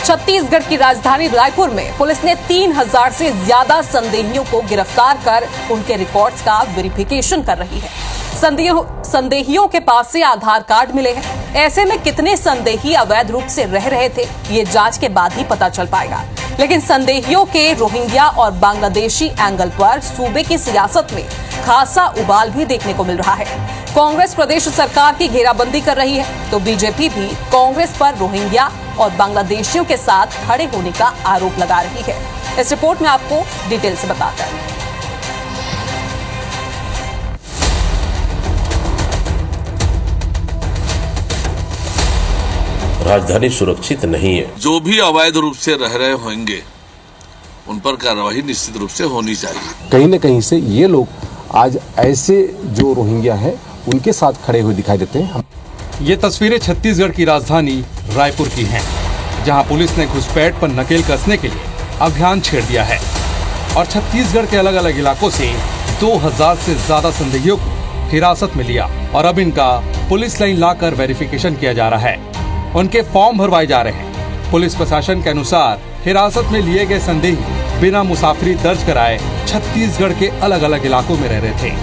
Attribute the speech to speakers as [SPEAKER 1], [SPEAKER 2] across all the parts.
[SPEAKER 1] छत्तीसगढ़ की राजधानी रायपुर में पुलिस ने 3000 से ज्यादा संदेहियों को गिरफ्तार कर उनके रिकॉर्ड्स का वेरिफिकेशन कर रही है। संदेहियों के पास से आधार कार्ड मिले हैं। ऐसे में कितने संदेही अवैध रूप से रह रहे थे, ये जांच के बाद ही पता चल पाएगा। लेकिन संदेहियों के रोहिंग्या और बांग्लादेशी एंगल पर सूबे की सियासत में खासा उबाल भी देखने को मिल रहा है। कांग्रेस प्रदेश सरकार की घेराबंदी कर रही है, तो बीजेपी भी कांग्रेस पर रोहिंग्या और बांग्लादेशियों के साथ खड़े होने का आरोप लगा रही है। इस रिपोर्ट में आपको डिटेल से बताते हैं।
[SPEAKER 2] राजधानी सुरक्षित नहीं है।
[SPEAKER 3] जो भी अवैध रूप से रह रहे होंगे उन पर कार्रवाई निश्चित रूप से होनी चाहिए।
[SPEAKER 4] कहीं न कहीं से ये लोग आज ऐसे जो रोहिंग्या है उनके साथ खड़े हुए दिखाई देते हैं।
[SPEAKER 5] ये तस्वीरें छत्तीसगढ़ की राजधानी रायपुर की हैं, जहां पुलिस ने घुसपैठ पर नकेल कसने के लिए अभियान छेड़ दिया है और छत्तीसगढ़ के अलग अलग इलाकों से 2000 से ज्यादा संदेहियों को हिरासत में लिया और अब इनका पुलिस लाइन लाकर वेरिफिकेशन किया जा रहा है। उनके फॉर्म भरवाए जा रहे हैं। पुलिस प्रशासन के अनुसार हिरासत में लिए गए संदेही बिना मुसाफिरी दर्ज कराए छत्तीसगढ़ के अलग अलग इलाकों में रह रहे थे।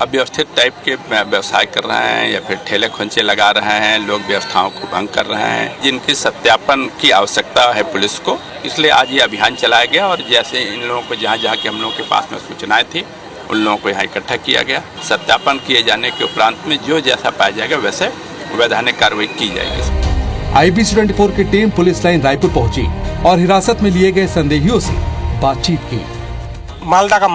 [SPEAKER 6] अव्यवस्थित टाइप के व्यवसाय कर रहे हैं या फिर ठेले खोंचे लगा रहे हैं, लोग व्यवस्थाओं को भंग कर रहे हैं, जिनके सत्यापन की आवश्यकता है पुलिस को। इसलिए आज ये अभियान चलाया गया और जैसे इन लोगों को जहाँ जहाँ के हम लोगों के पास में सूचनाएं थी उन लोगों को यहाँ इकट्ठा किया गया। सत्यापन किए जाने के उपरांत में जो जैसा पाया जाएगा वैसे वैधानिक कार्रवाई की जाएगी।
[SPEAKER 5] IBC 24 की टीम पुलिस लाइन रायपुर पहुंची और हिरासत में लिए गए संदेहियों से बातचीत की।
[SPEAKER 7] मालदा का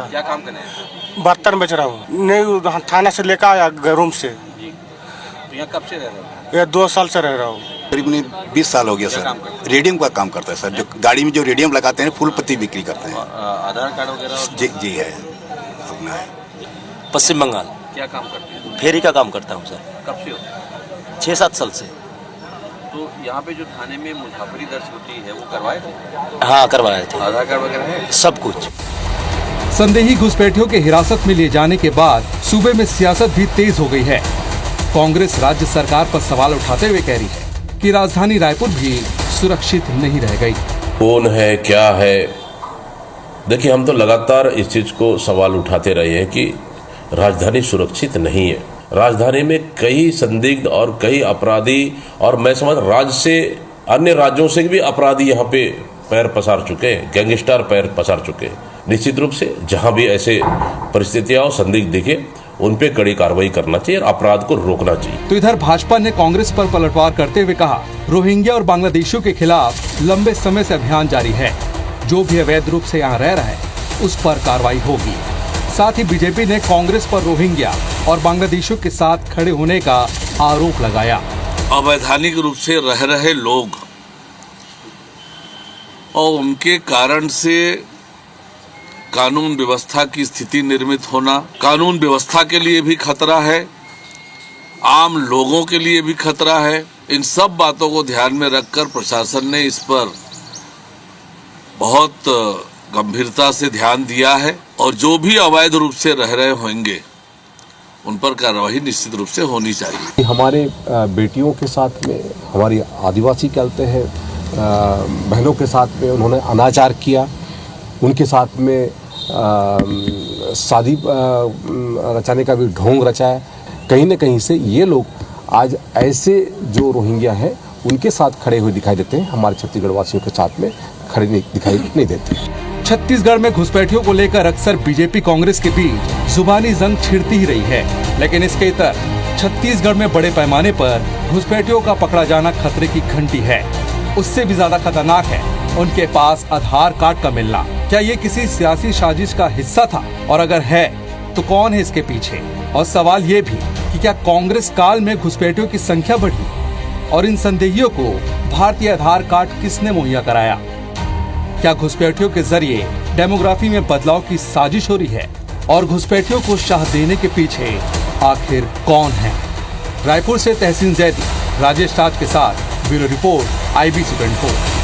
[SPEAKER 7] क्या काम करने हैं? बर्तन बेच रहा हूँ। नहीं, थाना से लेकर आया रूम से।
[SPEAKER 3] तो यहाँ कब से रह रहे हो?
[SPEAKER 7] ये 2 साल से रह रहा हूँ।
[SPEAKER 8] करीबन 20 साल हो गया सर। रेडियम का काम करता है सर। जो गाड़ी में जो रेडियम लगाते हैं फूल पत्ती बिक्री करते हैं।
[SPEAKER 3] आधार कार्ड वगैरह?
[SPEAKER 8] जी है, अपना है।
[SPEAKER 9] पश्चिम बंगाल।
[SPEAKER 3] क्या काम करते हैं?
[SPEAKER 9] फेरी का काम करता हूँ सर।
[SPEAKER 3] कब से होता है?
[SPEAKER 9] 6-7 साल से।
[SPEAKER 3] तो यहाँ पे जो थाने में मुसाफिरी दर्ज होती है वो करवाए थे?
[SPEAKER 9] हाँ, करवाए थे।
[SPEAKER 3] आधार कार्ड वगैरह है?
[SPEAKER 9] सब कुछ।
[SPEAKER 5] संदेही घुसपैठियों के हिरासत में लिए जाने के बाद सूबे में सियासत भी तेज हो गई है। कांग्रेस राज्य सरकार पर सवाल उठाते हुए कह रही है कि राजधानी रायपुर भी सुरक्षित नहीं रह गई।
[SPEAKER 2] कौन है, क्या है? देखिए, हम तो लगातार इस चीज को सवाल उठाते रहे हैं कि राजधानी सुरक्षित नहीं है। राजधानी में कई संदिग्ध और कई अपराधी और मैं समझ राज्य से अन्य राज्यों से भी अपराधी यहाँ पे पैर पसार चुके हैं, गैंगस्टर पैर पसार चुके हैं। निश्चित रूप से जहाँ भी ऐसे परिस्थितियां और संदिग्ध दिखे उन पे कड़ी कार्रवाई करना चाहिए और अपराध को रोकना चाहिए।
[SPEAKER 5] तो इधर भाजपा ने कांग्रेस पर पलटवार करते हुए कहा, रोहिंग्या और बांग्लादेशियों के खिलाफ लंबे समय से अभियान जारी है। जो भी अवैध रूप से यहाँ रह रहा है उस पर कार्रवाई होगी। साथ ही बीजेपी ने कांग्रेस पर रोहिंग्या और बांग्लादेशियों के साथ खड़े होने का आरोप लगाया।
[SPEAKER 3] अवैधानिक रूप से रह रहे लोग और उनके कारण से कानून व्यवस्था की स्थिति निर्मित होना, कानून व्यवस्था के लिए भी खतरा है, आम लोगों के लिए भी खतरा है। इन सब बातों को ध्यान में रखकर प्रशासन ने इस पर बहुत गंभीरता से ध्यान दिया है और जो भी अवैध रूप से रह रहे होंगे उन पर कार्रवाई निश्चित रूप से होनी चाहिए।
[SPEAKER 4] हमारे बेटियों के साथ में हमारी आदिवासी कहते हैं बहनों के साथ में उन्होंने अनाचार किया, उनके साथ में शादी रचाने का भी ढोंग रचाया। कहीं न कहीं से ये लोग आज ऐसे जो रोहिंग्या है उनके साथ खड़े हुए दिखाई देते हैं। हमारे छत्तीसगढ़ वासियों के साथ में खड़े दिखाई नहीं देते।
[SPEAKER 5] छत्तीसगढ़ में घुसपैठियों को लेकर अक्सर बीजेपी कांग्रेस के बीच जुबानी जंग छिड़ती ही रही है, लेकिन इसके इतर छत्तीसगढ़ में बड़े पैमाने पर घुसपैठियों का पकड़ा जाना खतरे की घंटी है। उससे भी ज्यादा खतरनाक है उनके पास आधार कार्ड का मिलना। क्या ये किसी सियासी साजिश का हिस्सा था, और अगर है तो कौन है इसके पीछे? और सवाल ये भी कि क्या कांग्रेस काल में घुसपैठियों की संख्या बढ़ी और इन संदेहियों को भारतीय आधार कार्ड किसने मुहैया कराया? क्या घुसपैठियों के जरिए डेमोग्राफी में बदलाव की साजिश हो रही है? और घुसपैठियों को शाह देने के पीछे आखिर कौन है? रायपुर से तहसीन जैदी, राजेश ताज के साथ ब्यूरो रिपोर्ट IBC 24।